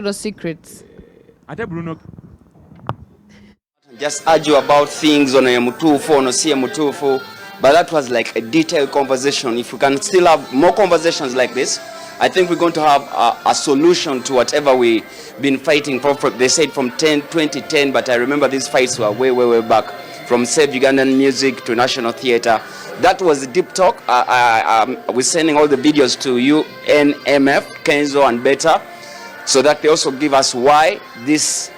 Little secrets. Ate Bruno. Just argue about things on a mutufu, on a see mutufu, but that was like a detailed conversation. If we can still have more conversations like this, I think we're going to have a solution to whatever we've been fighting for. They said from 2010, but I remember these fights were way back, from Save Ugandan Music to National Theatre. That was a deep talk. We're sending all the videos to UNMF, Kenzo and Beta, so that they also give us why this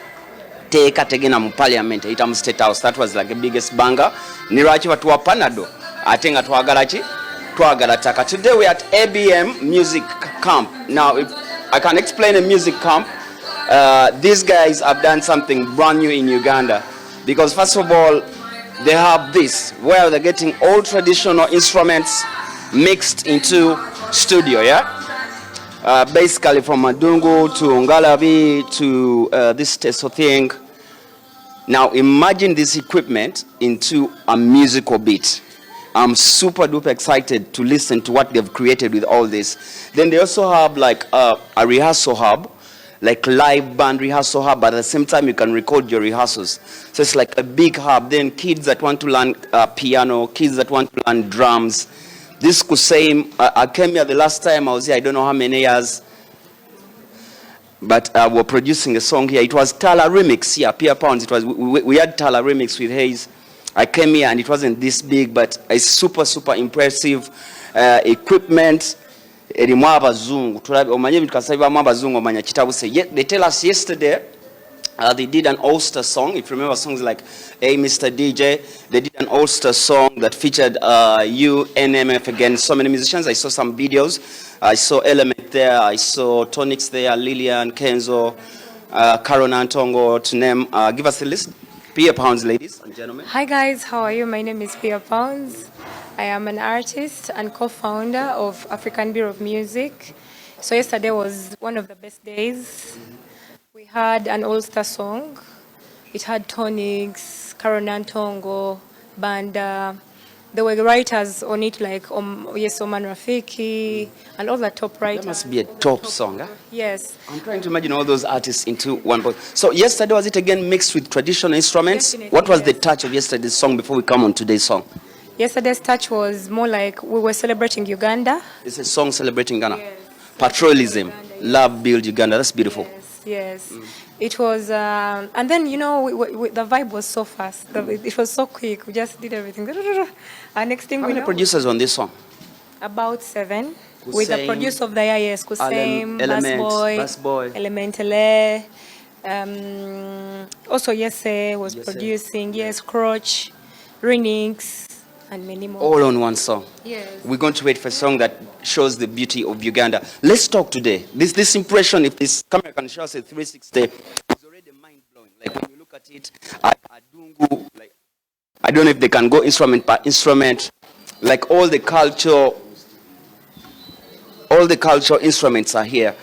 take ategena mu parliament itamu state house. That was like the biggest banger. Niraki watuwa panado atenga twagala taka. Today we are at ABM Music Camp. Now if I can explain a music camp, these guys have done something brand new in Uganda, because first of all they have this where they're getting all traditional instruments mixed into studio, basically from Madungu to Ngalabi to this Teso thing. Now imagine this equipment into a musical beat. I'm super duper excited to listen to what they've created with all this. Then they also have like a rehearsal hub, like live band rehearsal hub, but at the same time you can record your rehearsals. So it's like a big hub. Then kids that want to learn piano, kids that want to learn drums. This could say, I came here the last time I was here, I don't know how many years, but we're producing a song here. It was Tala Remix, Pia Pounds. It was, we had Tala Remix with Hayes. I came here and it wasn't this big, but it's super impressive equipment. They tell us yesterday, they did an All-Star song. If you remember songs like Hey Mr. DJ, they did an All-Star song that featured UNMF again. So many musicians. I saw some videos. I saw Element there. I saw Tonics there, Lillian, Kenzo, Karen Antongo, to name. Give us a list. Pia Pounds, ladies and gentlemen. Hi guys, how are you? My name is Pia Pounds. I am an artist and co-founder of African Bureau of Music. So yesterday was one of the best days. We had an all-star song. It had Tonics, Karen Antongo, Banda. There were writers on it like Yesoman Rafiki and all the top writers. That must be a top song, huh? Yes. I'm trying to imagine all those artists into one box. So yesterday, was it again mixed with traditional instruments? Definitely, what was yes. the touch of yesterday's song before we come on today's song? Yesterday's touch was more like we were celebrating Uganda. It's a song celebrating Ghana. Yes. Patriotism, Uganda, yes. love, build Uganda. That's beautiful. Yes. It was, and then, you know, the vibe was so fast. It was so quick. We just did everything. And next thing How we many know, producers on this song? about 7. Hussein, with the producer of the year, yes, Kusame, Bass Boy. Elementele. Also, Yese was Yese. producing. Yes, Crotch, Renix, and many more. All on one song. Yes. We're going to wait for a song that shows the beauty of Uganda. Let's talk today. This impression, if this camera can show us a 360, is already mind-blowing. Like when you look at it, Adungu, like, I don't know if they can go instrument by instrument, like all the cultural instruments are here.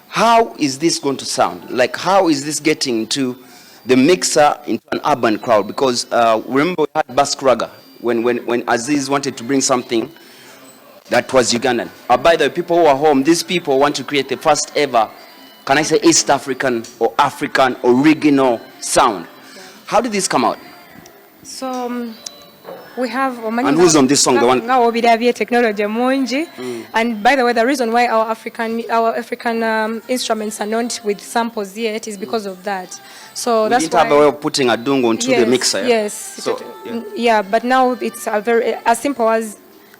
How is this going to sound? Like, how is this getting to the mixer into an urban crowd? Because remember we had Baskraga when Aziz wanted to bring something that was Ugandan. By the way, people who are home, these people want to create the first ever, can I say, East African or African original sound. How did this come out? So we have And who's on this song? The one. Technology mungi. And by the way, the reason why our African instruments are not with samples yet is because of that. So We that's didn't why have a way of putting Adungu into the mixer. Yes. So, yeah, but now it's a very as simple as,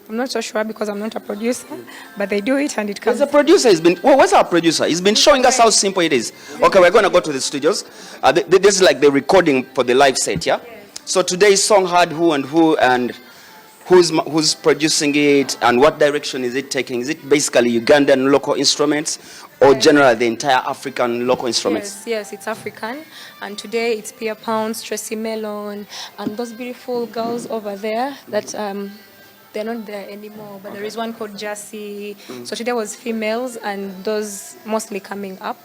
I'm not so sure because I'm not a producer, but they do it and it comes. There's a producer. What's our producer? He's been showing us how simple it is. Okay, we're going to go to the studios. This is like the recording for the live set, yeah? So today's song had who and who's producing it and what direction is it taking? Is it basically Ugandan local instruments or generally the entire African local instruments? Yes, it's African. And today it's Pia Pounds, Tracy Melon, and those beautiful girls over there that they're not there anymore, but there is one called Jassy. So today was females and those mostly coming up.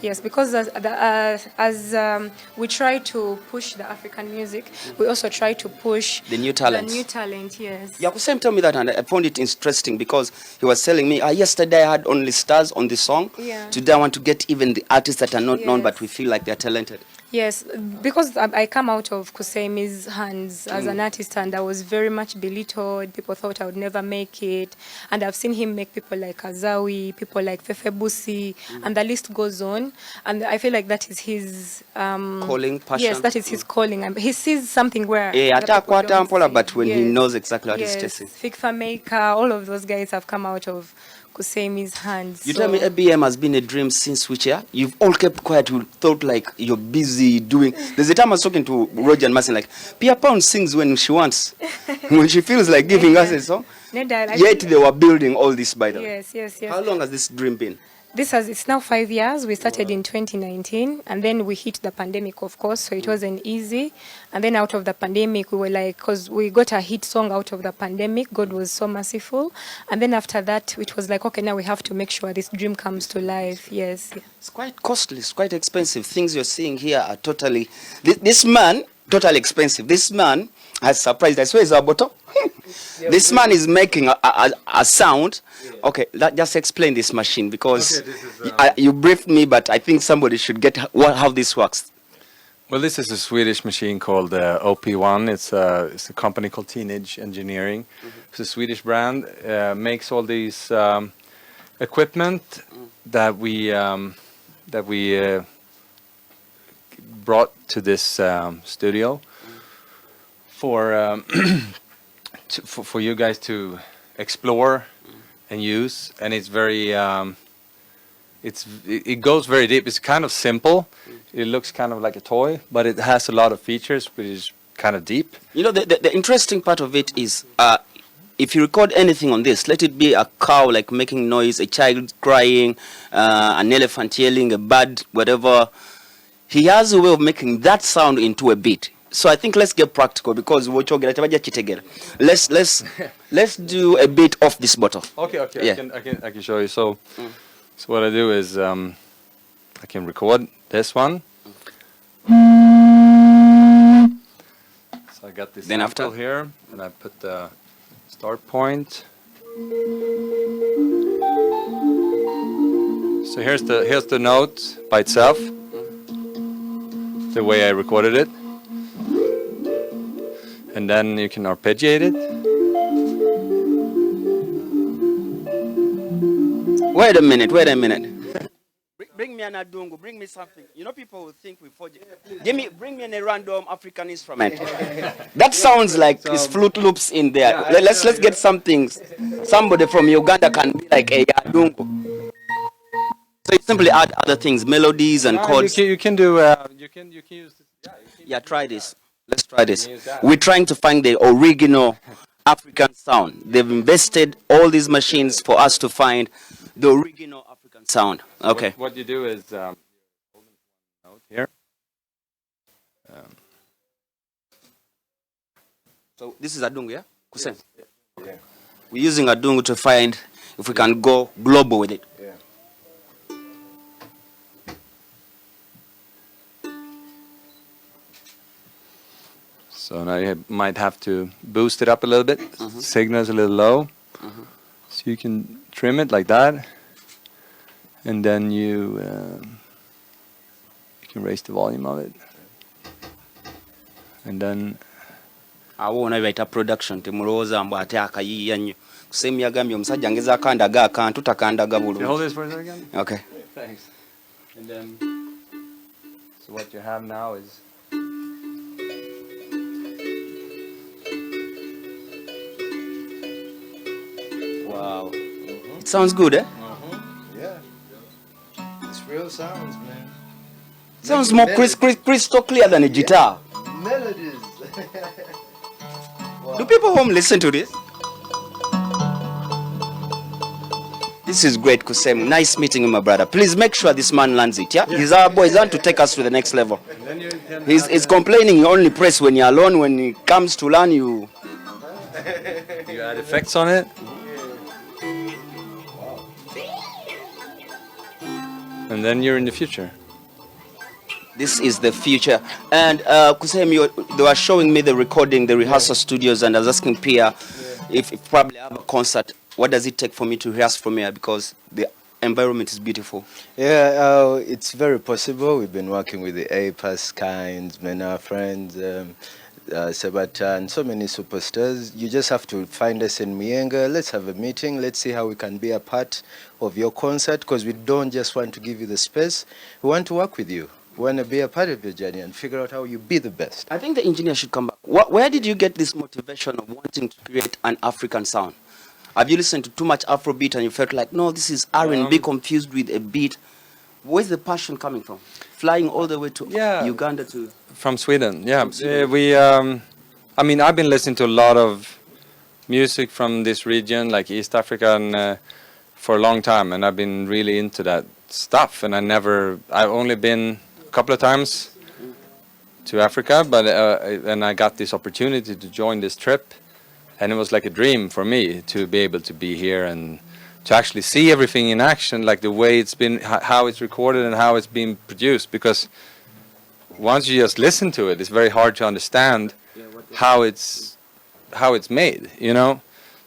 Yes, because as we try to push the African music, we also try to push The new talents. The new talent, yes. Yeah, Kusem told me that, and I found it interesting because he was telling me, yesterday I had only stars on the song. Yeah. Today I want to get even the artists that are not known, but Yes. we feel like they're talented. Yes, because I come out of Kusemi's hands as an artist, and I was very much belittled. People thought I would never make it, and I've seen him make people like Azawi, people like Fefe Busi, and the list goes on. And I feel like that is his Calling, passion. Yes, that is his calling. And he sees something where Yeah, other people don't see. but when he Yes. knows exactly what he's Yes, chasing. Fikfa Maker, all of those guys have come out of Kusemi's hands. You tell me ABM has been a dream since which year? You've all kept quiet. You thought like you're busy doing. There's a time I was talking to Roger and Martin, like, Pia Pounds sings when she wants, when she feels like giving us a song. Yet they were building all this, by the way. Yes. How long has this dream been? It's now 5 years. We started in 2019, and then we hit the pandemic, of course, so it wasn't easy. And then out of the pandemic, we were like, because we got a hit song out of the pandemic, God was so merciful. And then after that, it was like, okay, now we have to make sure this dream comes to life. Yes. It's quite costly, it's quite expensive. Things you're seeing here are totally, this man, totally expensive. This man has surprised. I swear it's our bottle. This man is making a sound. Okay, just explain this machine, because you briefed me, but I think somebody should get how this works. Well, this is a Swedish machine called OP1. It's a company called Teenage Engineering. It's a Swedish brand. Makes all these equipment that we brought to this studio for for you guys to explore and use, and it's very it goes very deep. It's kind of simple. It looks kind of like a toy, but it has a lot of features, which is kind of deep. You know, the interesting part of it is, if you record anything on this, let it be a cow like making noise, a child crying, an elephant yelling, a bird, whatever. He has a way of making that sound into a beat. So I think let's get practical, because let's do a bit off this bottle. Okay. Yeah. I can show you. So what I do is I can record this one. So I got this Then sample after? here, and I put the start point. So here's the note by itself, the way I recorded it. And then you can arpeggiate it. Wait a minute. Bring me an adungu, bring me something. You know, people will think we forge it. Bring me a random African instrument. That sounds like it's flute loops in there. Yeah, Let's get something. Somebody from Uganda can be like a adungu. So you simply add other things, melodies and chords. You can do. You can use this. Yeah, try this. Let's try this. We're trying to find the original African sound. They've invested all these machines for us to find the original African sound. Okay. What you do is note here. So this is Adungu, yeah? Kusem. Okay. We're using Adungu to find if we can go global with it. Yeah. So now you might have to boost it up a little bit. Signal's a little low. So you can trim it like that. And then you can raise the volume of it. And then Awona baita production temulowooza mbu ate akayiiya nnyo. Kusemi yagambye omusajja ngeza akandaga akantu takandaga can you hold bulungi. this for a second? Okay. Thanks. And then so what you have now is Wow. It sounds good, eh? Yeah. It's real sounds, man. Sounds more crystal clear than a guitar. Melodies. Do people home listen to this? This is great, Kusem. Nice meeting you, my brother. Please make sure this man learns it, yeah? He's our boy. He's on to take us to the next level. He's complaining you only press when you're alone. When it comes to learn, you add effects on it. and then you're in the future. This is the future. And Kusem, they were showing me the recording, the rehearsal studios, and I was asking Pia if probably I have a concert, what does it take for me to rehearse from here? Because the environment is beautiful. Yeah, it's very possible. We've been working with the APAS kinds, Mena friends, Sabata, and so many superstars. You just have to find us in Mienga. Let's have a meeting. Let's see how we can be a part of your concert, because we don't just want to give you the space. We want to work with you. We want to be a part of your journey and figure out how you be the best. I think the engineer should come back. Where did you get this motivation of wanting to create an African sound? Have you listened to too much Afrobeat and you felt like, no, this is R&B confused with a beat? Where's the passion coming from? Flying all the way to Uganda to... From Sweden, yeah. I mean, I've been listening to a lot of music from this region, like East Africa, and, for a long time, and I've been really into that stuff. And I've only been a couple of times to Africa, but and I got this opportunity to join this trip, and it was like a dream for me to be able to be here and to actually see everything in action, like the way it's been, how it's recorded and how it's being produced. Because once you just listen to it, it's very hard to understand how it's made, you know.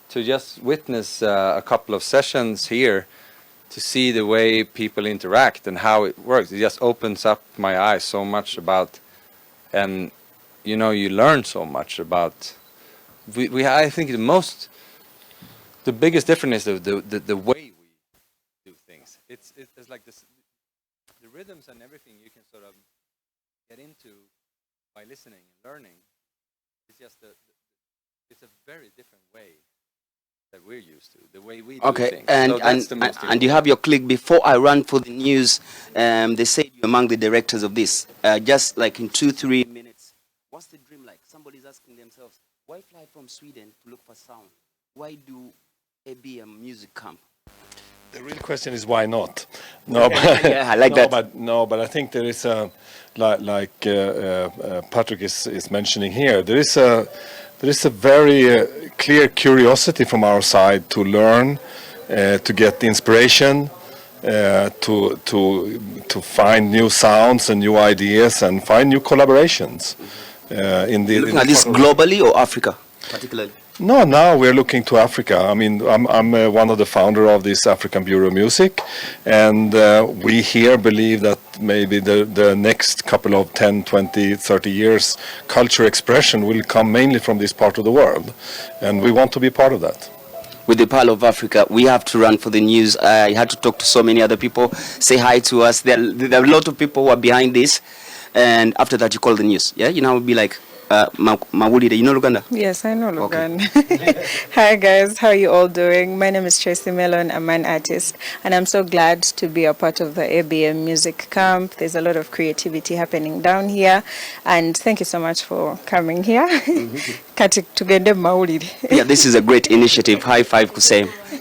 To just witness a couple of sessions here, to see the way people interact and how it works, it just opens up my eyes so much about, and you know, you learn so much about. I think the biggest difference is the way we do things. It's like this, the rhythms and everything you can sort of get into by listening and learning. It's just it's a very different way that we're used to, the way we do things. And you have your click. Before I run for the news, they said you're among the directors of this. Just like in 2-3 minutes, what's the dream like? Somebody's asking themselves, why fly from Sweden to look for sound? Why do ABM music camp? The real question is why not? No, but, yeah, I like that. But I think there is a, like Patrick is mentioning here, there is a very clear curiosity from our side to learn, to get inspiration, to find new sounds and new ideas and find new collaborations. Looking at this globally or Africa particularly? No, now we're looking to Africa. I mean, I'm one of the founder of this African Bureau of Music, and we here believe that maybe the next couple of 10, 20, 30 years, culture expression will come mainly from this part of the world, and we want to be part of that. With the Pearl of Africa, we have to run for the news. I had to talk to so many other people, say hi to us. There are a lot of people who are behind this, and after that you call the news. Yeah, you know, we'll be like, Mawulide, you know Luganda? Yes, I know Luganda. Okay. Hi guys, how are you all doing? My name is Tracy Mellon. I'm an artist, and I'm so glad to be a part of the ABM Music Camp. There's a lot of creativity happening down here, and thank you so much for coming here. Kati tugende Mawulide. Yeah, this is a great initiative. High five, Kusem.